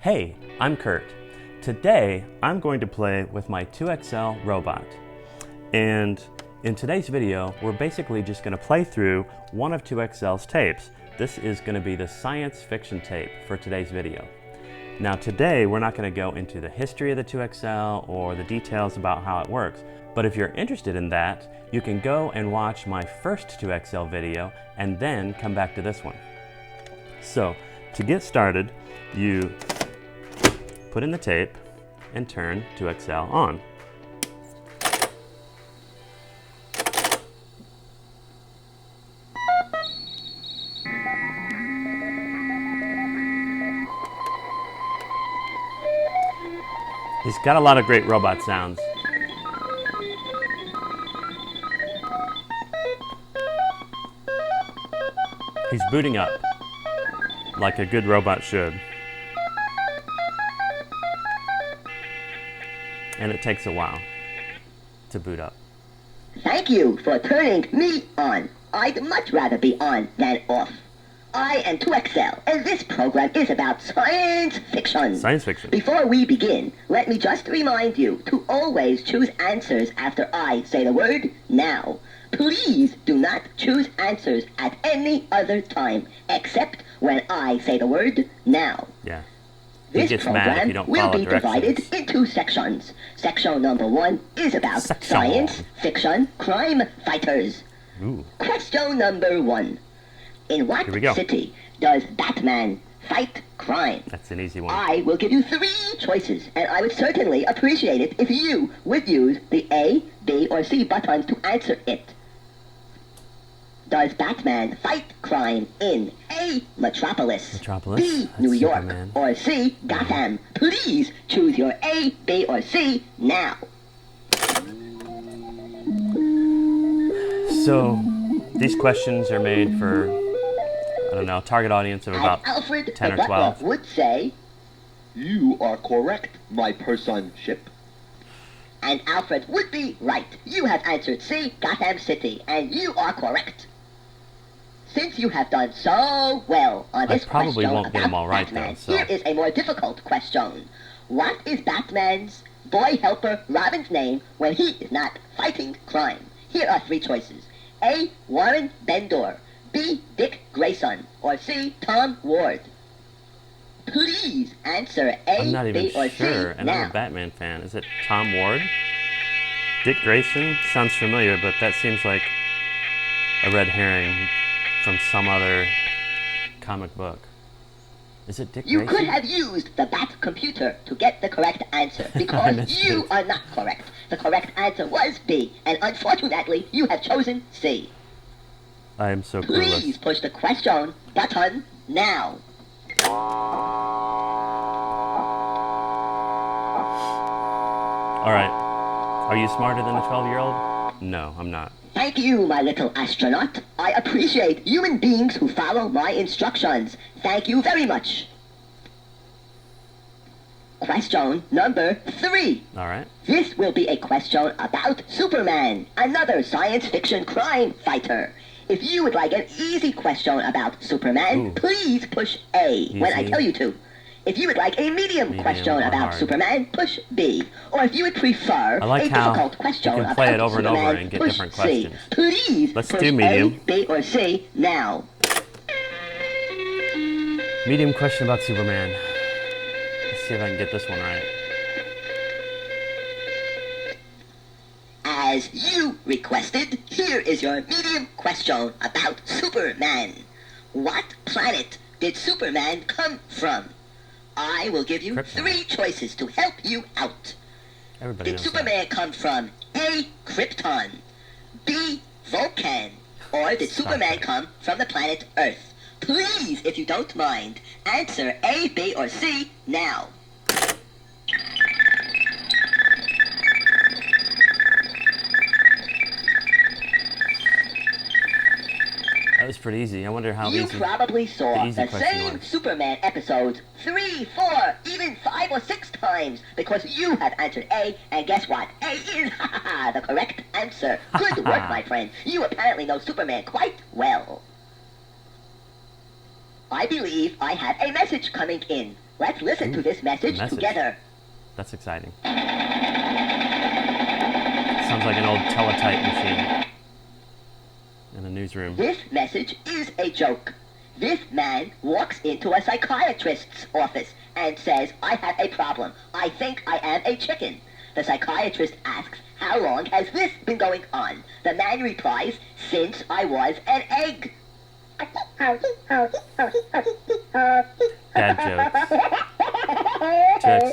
Hey, I'm Kurt. Today, I'm going to play with my 2XL robot. And in today's video, we're basically just going to play through one of 2XL's tapes. This is going to be the science fiction tape for today's video. Now today, we're not going to go into the history of the 2XL or the details about how it works. But if you're interested in that, you can go and watch my first 2XL video and then come back to this one. So, to get started, you put in the tape and turn 2XL on. He's got a lot of great robot sounds. He's booting up like a good robot should. And it takes a while to boot up. Thank you for turning me on. I'd much rather be on than off. I am 2XL, and this program is about science fiction. Science fiction. Before we begin, let me just remind you to always choose answers after I say the word now. Please do not choose answers at any other time, except when I say the word now. Yeah. This program will be divided into sections. Section number 1 is about science fiction crime fighters. Ooh. Question number 1. In what city does Batman fight crime? That's an easy one. I will give you 3 choices, and I would certainly appreciate it if you would use the A, B, or C buttons to answer it. Does Batman fight crime in A, Metropolis, B, New York, Superman, or C, Gotham? Please choose your A, B, or C now. So, these questions are made for, I don't know, target audience of about Alfred 10 or 12. would say, "You are correct, my person-ship." And Alfred would be right. You have answered C, Gotham City, and you are correct. Since you have done so well on this I probably question won't get them all right, Batman, though, so. Here is a more difficult question. What is Batman's boy helper Robin's name when he is not fighting crime? Here are 3 choices. A, Warren Bendor, B, Dick Grayson, or C, Tom Ward. Please answer A, I'm not even B, or sure, C and now. I'm a Batman fan. Is it Tom Ward? Dick Grayson? Sounds familiar, but that seems like a red herring from some other comic book. Is it Dick Grayson? You could have used the Bat computer to get the correct answer, because you are not correct. The correct answer was B, and unfortunately, you have chosen C. I am so clueless. Please push the question button now. Alright. Are you smarter than a 12-year-old? No, I'm not. Thank you, my little astronaut. I appreciate human beings who follow my instructions. Thank you very much. Question number 3. Alright. This will be a question about Superman, another science fiction crime fighter. If you would like an easy question about Superman, please push A when I tell you to. If you would like a medium question about Superman, push B. Or if you would prefer a difficult question you can about play it over Superman, and over and get push different C. questions. Please Let's push do medium. A, B, or C now. Medium question about Superman. Let's see if I can get this one right. As you requested, here is your medium question about Superman. What planet did Superman come from? I will give you Krypton. 3 choices to help you out. Everybody Did knows Superman come from A, Krypton, B, Vulcan, or did Superman come from the planet Earth? Please, if you don't mind, answer A, B, or C now. That was pretty easy. I wonder how You easy probably saw the easy the question same was. Superman episodes 3, 4, even 5 or 6 times because you have answered A, and guess what? A is the correct answer. Good work, my friend. You apparently know Superman quite well. I believe I have a message coming in. Let's listen to this message together. That's exciting. Sounds like an old teletype machine in a newsroom. This message is a joke. This man walks into a psychiatrist's office and says, I have a problem. I think I am a chicken. The psychiatrist asks, how long has this been going on? The man replies, since I was an egg. Dad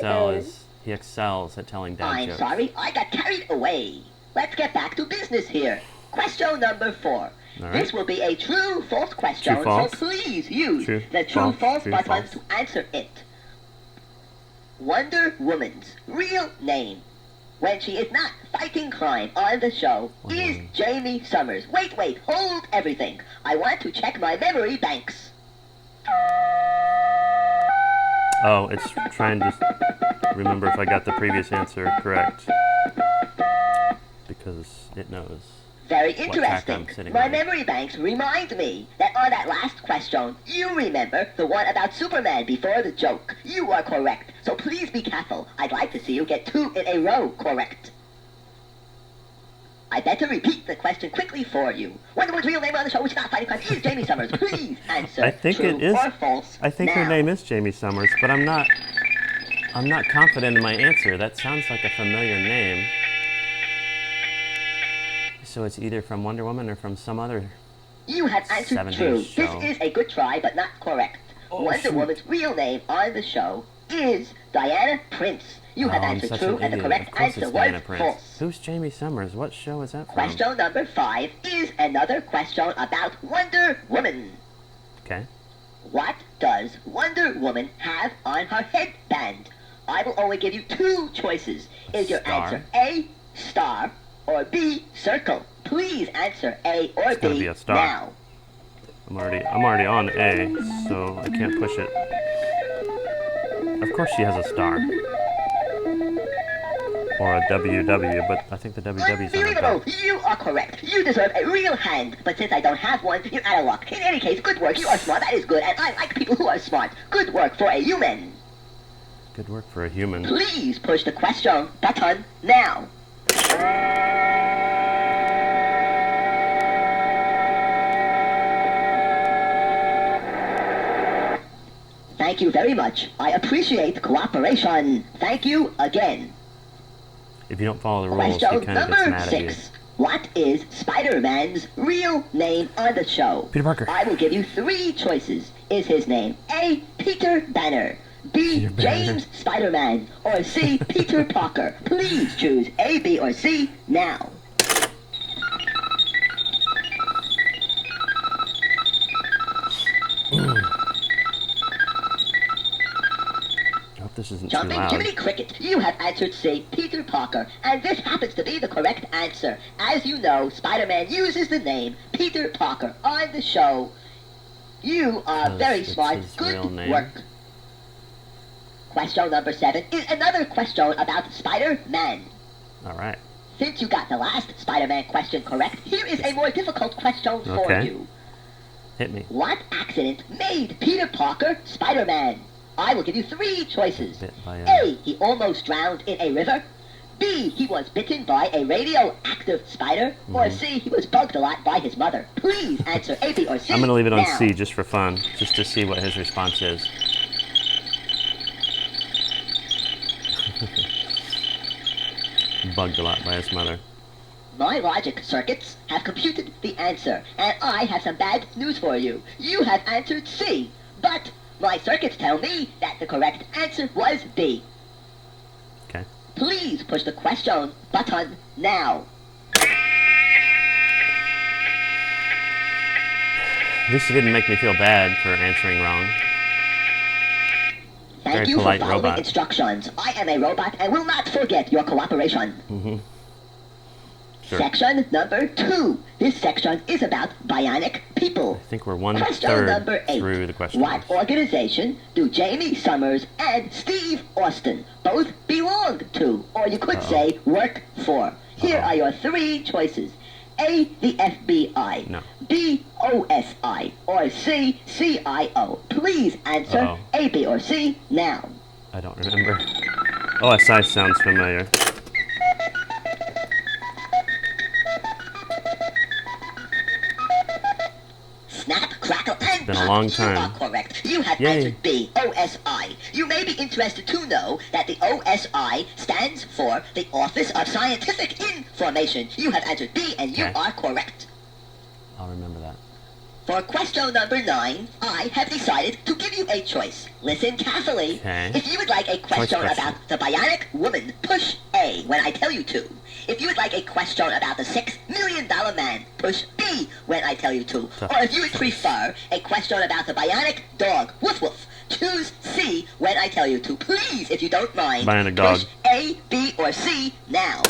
jokes. 2XL he excels at telling dad jokes. I'm sorry, I got carried away. Let's get back to business here. Question number 4. Right. This will be a true-false question, True-false. so please use True, the true-false false, buttons to answer it. Wonder Woman's real name, when she is not fighting crime on the show, is Jamie Summers. Wait, hold everything. I want to check my memory banks. Oh, it's trying to remember if I got the previous answer correct. Because it knows. Very track interesting. I'm sitting My on. memory banks remind me that on that last question, you remember the one about Superman before the joke. You are correct, so please be careful. I'd like to see you get 2 in a row correct. I better repeat the question quickly for you. Wonder Woman's real name on the show, which is not fighting crime, is Jamie Summers. Please answer I think true it is. or false. I think now. her name is Jamie Summers, but I'm not confident in my answer. That sounds like a familiar name. So it's either from Wonder Woman or from some other. You have answered 70s true. show. This is a good try, but not correct. Oh, Wonder shoot. Woman's real name on the show is Diana Prince. You have I'm answered such true, an and the idiot. correct Of course answer it's Diana was Prince. false. Who's Jamie Summers? What show is that from? Question number 5 is another question about Wonder Woman. Okay. What does Wonder Woman have on her headband? I will only give you 2 choices. Is your Star. answer A, star, or B, circle? Please answer A or It's gonna B be a star. now. I'm already on A, so I can't push it. Of course she has a star. Or a WW, but I think the WW's on the Unbelievable! belt. You are correct. You deserve a real hand. But since I don't have one, you're out of luck. In any case, good work. You are smart. That is good. And I like people who are smart. Good work for a human. Good work for a human. Please push the question button now. Thank you very much. I appreciate cooperation. Thank you again. If you don't follow the rules, he Question kind of gets number mad at you. 6. What is Spider-Man's real name on the show? Peter Parker. I will give you 3 choices. Is his name A, Peter Banner, B, Peter Banner. James Spider-Man, or C, Peter Parker? Please choose A, B, or C now. I hope this isn't too Jumping loud. Jiminy Cricket, you have answered C, Peter Parker, and this happens to be the correct answer. As you know, Spider-Man uses the name Peter Parker on the show. You are Because very it's smart. his Good real name. work. Question number 7 is another question about Spider-Man. Alright. Since you got the last Spider-Man question correct, here is a more difficult question for Okay. you. Hit me. What accident made Peter Parker Spider-Man? I will give you 3 choices. Bit by A, he almost drowned in a river. B, he was bitten by a radioactive spider. Or C, he was bugged a lot by his mother. Please answer A, B, or C. I'm going to leave it on now. C just for fun, just to see what his response is. Bugged a lot by his mother. My logic circuits have computed the answer, and I have some bad news for you. You have answered C, but my circuits tell me that the correct answer was B. Okay. Please push the question button now. At least he didn't make me feel bad for answering wrong. Thank Very you for polite following robot. instructions. I am a robot and will not forget your cooperation. Sure. Section number 2. This section is about bionic people. I think we're 1/3 Question number 8. through the question. What organization do Jamie Summers and Steve Austin both belong to? Or you could say work for. Here are your 3 choices. A, the FBI, No. B, OSI, or C, CIO? Please answer Uh-oh. A, B, or C now. I don't remember. OSI sounds familiar. Snap, crackle, and been a pop. long You time. are correct. You have Yay. answered B, OSI. You may be interested to know that the OSI stands for the Office of Scientific Information. You have answered B, and you Okay. are correct. I'll remember that. For question number 9, I have decided to give you a choice. Listen carefully. Okay. If you would like a question question. about the bionic woman, push A when I tell you to. If you would like a question about the $6 million man, push B when I tell you to. Tough. Or if you would prefer a question about the bionic dog, woof woof, choose C when I tell you to. Please, if you don't mind, Bionic dog. push A, B, or C now.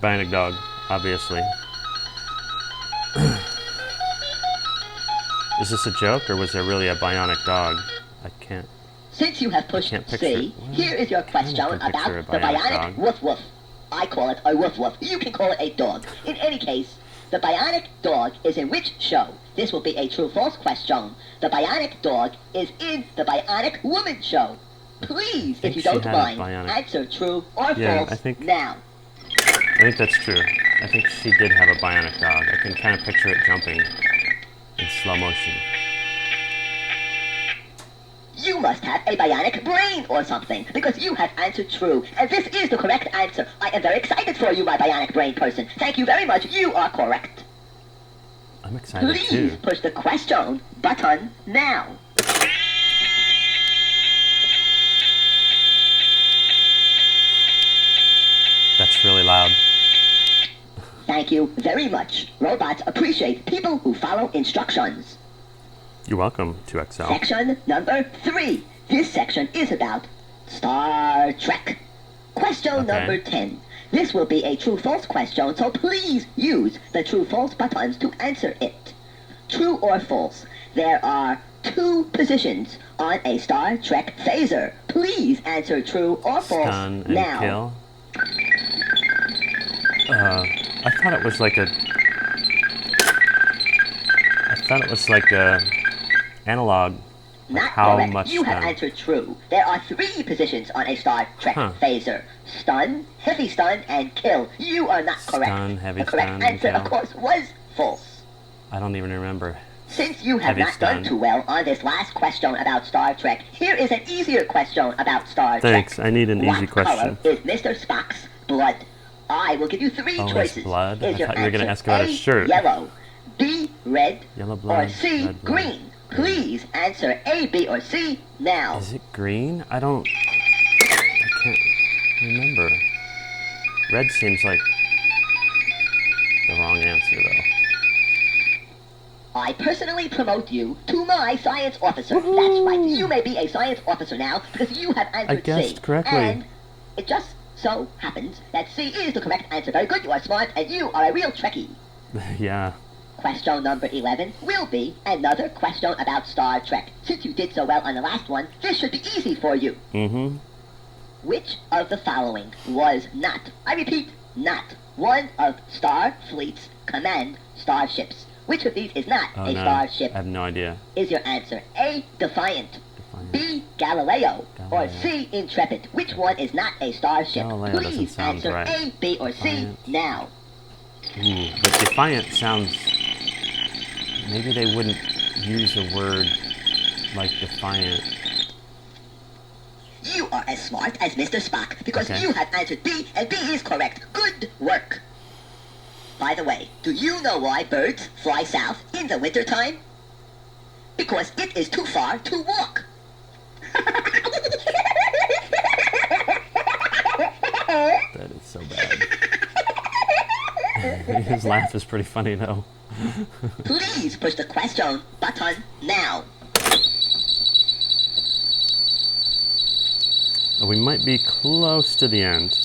Bionic dog, obviously. Is this a joke, or was there really a bionic dog? I can't. Since you have pushed can't picture C, it. Well, here is your question I can about picture a the bionic bionic dog. woof woof. I call it a woof woof. You can call it a dog. In any case, the bionic dog is in which show? This will be a true-false question. The bionic dog is in the bionic woman show. Please, think if you she don't had a mind, bionic- answer true or Yeah, false I think- now. I think that's true. I think she did have a bionic dog. I can kind of picture it jumping in slow motion. You must have a bionic brain or something, because you have answered true. And this is the correct answer. I am very excited for you, my bionic brain person. Thank you very much. You are correct. I'm excited Please too. push the question button now. That's really loud. Thank you very much. Robots appreciate people who follow instructions. You're welcome, 2XL. Section number 3. This section is about Star Trek. Question Okay. number 10. This will be a true-false question, so please use the true-false buttons to answer it. True or false? There are 2 positions on a Star Trek phaser. Please answer true or false Stun and now. kill. I thought it was like a... I thought it was like a analog. Not How correct. much You have stun? answered true. There are 3 positions on a Star Trek Huh. phaser. Stun, heavy stun, and kill. You are not correct. Stun, heavy the correct stun, and answer, of kill. course, was false. I don't even remember. Since you have Heavy not done stun. too well on this last question about Star Trek, here is an easier question about Star Thanks, Trek. I need an easy What color question. is Mr. Spock's blood? I will give you 3 Oh, his choices. blood? Is I your thought you were gonna answer ask about A, his shirt. yellow, B, red, Yellow blood, or C, red blood. green? Please answer A, B, or C now. Is it green? I can't remember. Red seems like the wrong answer, though. I personally promote you to my science officer. That's right. You may be a science officer now because you have answered guessed C. correctly. And it just so happens that C is the correct answer. Very good. You are smart and you are a real Trekkie. Yeah. Question number 11 will be another question about Star Trek. Since you did so well on the last one, this should be easy for you. Mm-hmm. Which of the following was not, I repeat, not one of Starfleet's command starships? Which of these is not Oh, a no. starship? I have no idea. Is your answer A, Defiant, Defiant. B, Galileo, or Galileo. C, Intrepid? Which one is not a starship? Galileo doesn't Please sound answer right. A, B, or C Defiant. now. Ooh, but defiant sounds... Maybe they wouldn't use a word like defiant. You are as smart as Mr. Spock because Okay. you have answered B, and B is correct. Good work. By the way, do you know why birds fly south in the wintertime? Because it is too far to walk. That is so bad. His laugh is pretty funny, though. Please push the question button now. We might be close to the end.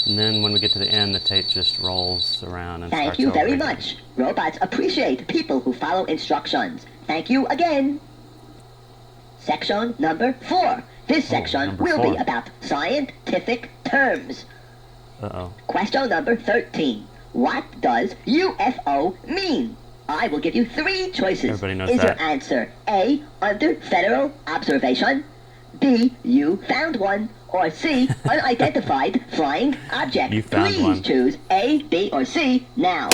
And then when we get to the end, the tape just rolls around and Thank starts you over very again. much. Robots appreciate people who follow instructions. Thank you again. Section number 4. This section number will 4. be about scientific terms. Uh-oh. Question number 13. What does UFO mean? I will give you 3 choices. Everybody knows Is that. your answer A, under federal observation, B, you found one, or C, unidentified flying object? You found Please one. choose A, B, or C now.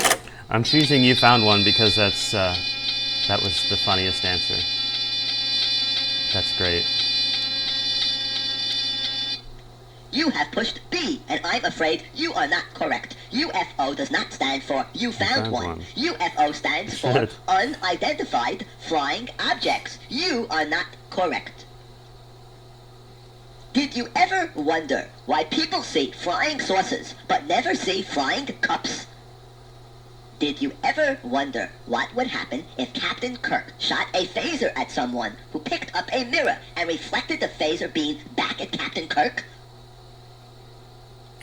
I'm choosing you found one because that was the funniest answer. That's great. You have pushed B, and I'm afraid you are not correct. UFO does not stand for you found one. UFO stands for Shit. unidentified flying objects. You are not correct. Did you ever wonder why people see flying saucers but never see flying cups? Did you ever wonder what would happen if Captain Kirk shot a phaser at someone who picked up a mirror and reflected the phaser beam back at Captain Kirk?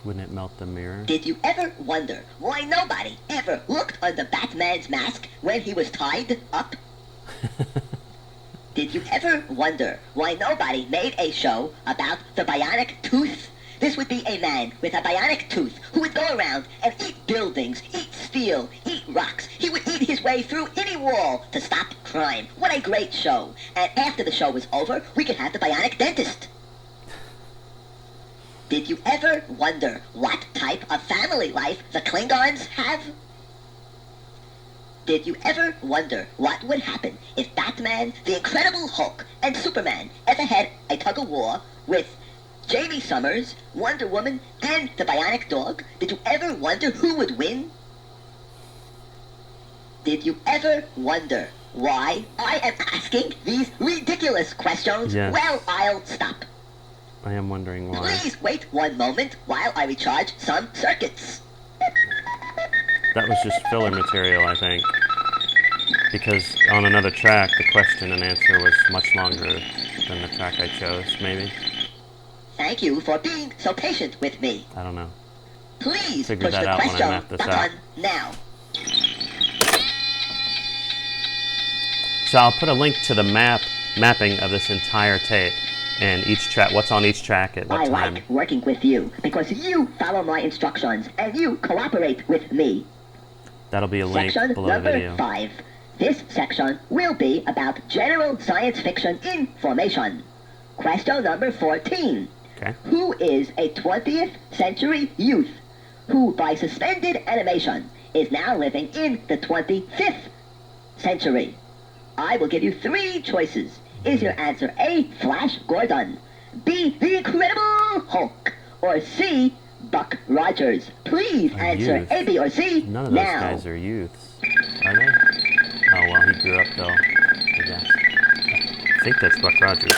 Wouldn't it melt the mirror? Did you ever wonder why nobody ever looked under Batman's mask when he was tied up? Did you ever wonder why nobody made a show about the bionic tooth? This would be a man with a bionic tooth who would go around and eat buildings, eat steel, eat rocks. He would eat his way through any wall to stop crime. What a great show. And after the show was over, we could have the bionic dentist. Did you ever wonder what type of family life the Klingons have? Did you ever wonder what would happen if Batman, the Incredible Hulk, and Superman ever had a tug-of-war with Jamie Summers, Wonder Woman, and the Bionic Dog? Did you ever wonder who would win? Did you ever wonder why I am asking these ridiculous questions? Yes. Well, I'll stop. I am wondering why. Please wait one moment while I recharge some circuits. That was just filler material, I think. Because on another track, the question and answer was much longer than the track I chose, maybe? Thank you for being so patient with me. I don't know. Please Figure push that the out when I question map this button out. now. So I'll put a link to the mapping of this entire tape and each track, what's on each track at what I time. like working with you because you follow my instructions and you cooperate with me. That'll be a link Section below the number video. 5. This section will be about general science fiction information. Question number 14. Okay. Who is a 20th century youth who, by suspended animation, is now living in the 25th century? I will give you 3 choices. Is your answer A, Flash Gordon, B, the Incredible Hulk, or C, Buck Rogers? Please answer youth. A, B, or C None of those now. guys are youths, are they? Oh, well, he grew up, though, I guess. I think that's Buck Rogers.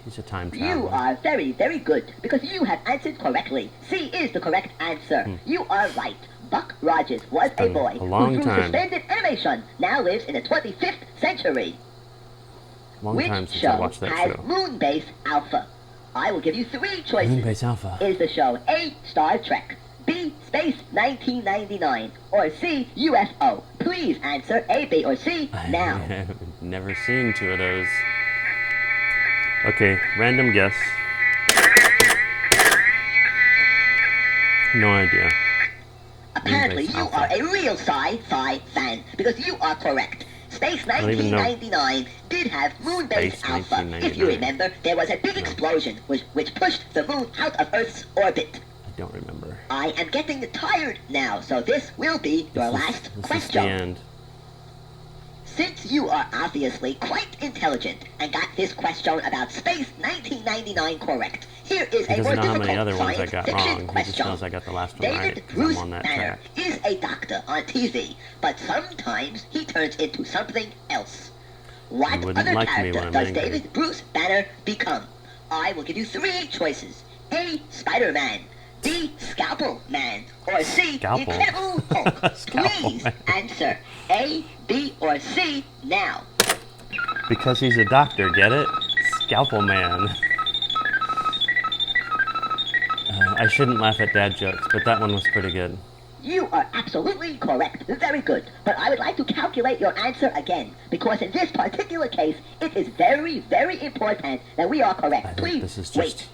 He's a time traveler. You are very, very good because you have answered correctly. C is the correct answer. You are right. Buck Rogers was a been boy a long who, through time. suspended animation, now lives in the 25th century. Long Which time since I show watched that has show. Moonbase Alpha? I will give you 3 choices. Moonbase Alpha. Is the show A, Star Trek, B, Space 1999, or C, UFO? Please answer A, B, or C now. I've never seen 2 of those. Okay, random guess. No idea. Apparently, Moonbase you Alpha. are a real sci-fi fan because you are correct. Space don't even know. 1999 did have Moonbase Space Alpha. If 1999. you remember, there was a big explosion which pushed the moon out of Earth's orbit. I don't remember. I am getting tired now, so this will be your last This is the question. end. Since you are obviously quite intelligent and got this question about Space 1999 correct, here is He a doesn't more know how difficult many other ones I science got fiction wrong. He just question. knows I got the last one right David because Bruce I'm on that Banner track. is a doctor on TV, but sometimes he turns into something else. What wouldn't other like me character when I'm does angry. David Bruce Banner become? I will give you 3 choices. A, Spider-Man, B, Scalpel Man, or C, Scalpel? Incredible Hulk. Scalpel Please Man. answer A, B, or C now. Because he's a doctor, get it? Scalpel Man. I shouldn't laugh at dad jokes, but that one was pretty good. You are absolutely correct. Very good. But I would like to calculate your answer again, because in this particular case, it is very, very important that we are correct. I think Please this is wait. just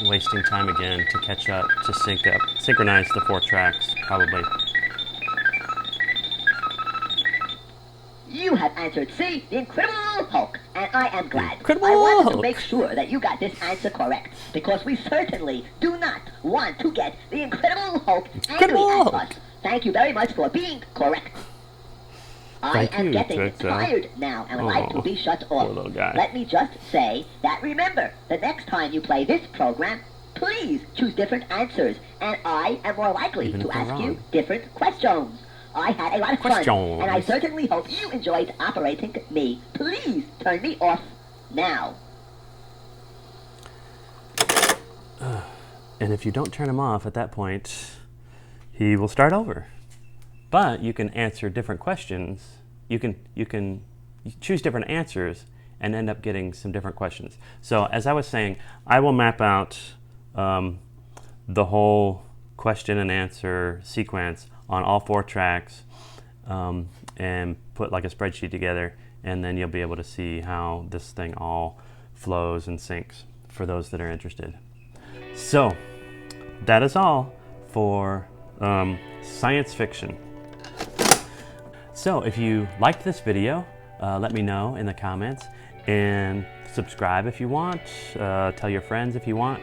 wasting time again to catch up, to synchronize the 4 tracks, probably. You have answered C, the Incredible Hulk, and I am glad. Incredible I wanted to Hulk. make sure that you got this answer correct, because we certainly do not want to get the Incredible Hulk Incredible angry at Hulk. us. Thank you very much for being correct. Thank I am you, getting 2XL. tired now and would like to be shut poor off. little guy. Let me just say that remember, the next time you play this program, please choose different answers, and I am more likely Even to if they're ask you wrong. different questions. I had a lot of fun, Questions. and I certainly hope you enjoyed operating me. Please turn me off now. And if you don't turn him off at that point, he will start over. But you can answer different questions. You can choose different answers and end up getting some different questions. So as I was saying, I will map out the whole question and answer sequence on all 4 tracks and put like a spreadsheet together, and then you'll be able to see how this thing all flows and syncs for those that are interested. So that is all for science fiction. So if you liked this video, let me know in the comments, and subscribe if you want, tell your friends if you want.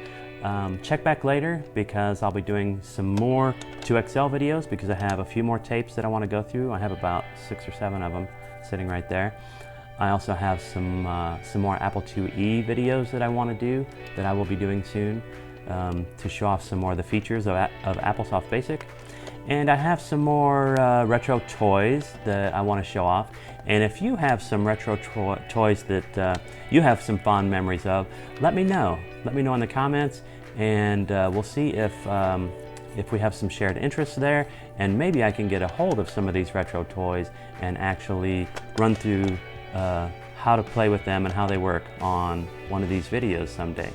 Check back later because I'll be doing some more 2XL videos because I have a few more tapes that I want to go through. I have about 6 or 7 of them sitting right there. I also have some more Apple IIe videos that I want to do that I will be doing soon to show off some more of the features of AppleSoft Basic. And I have some more retro toys that I want to show off. And if you have some retro toys that you have some fond memories of, let me know. Let me know in the comments, and we'll see if we have some shared interests there, and maybe I can get a hold of some of these retro toys and actually run through how to play with them and how they work on one of these videos someday.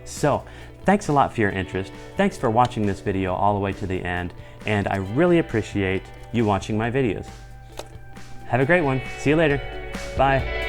So, thanks a lot for your interest. Thanks for watching this video all the way to the end, and I really appreciate you watching my videos. Have a great one. See you later. Bye.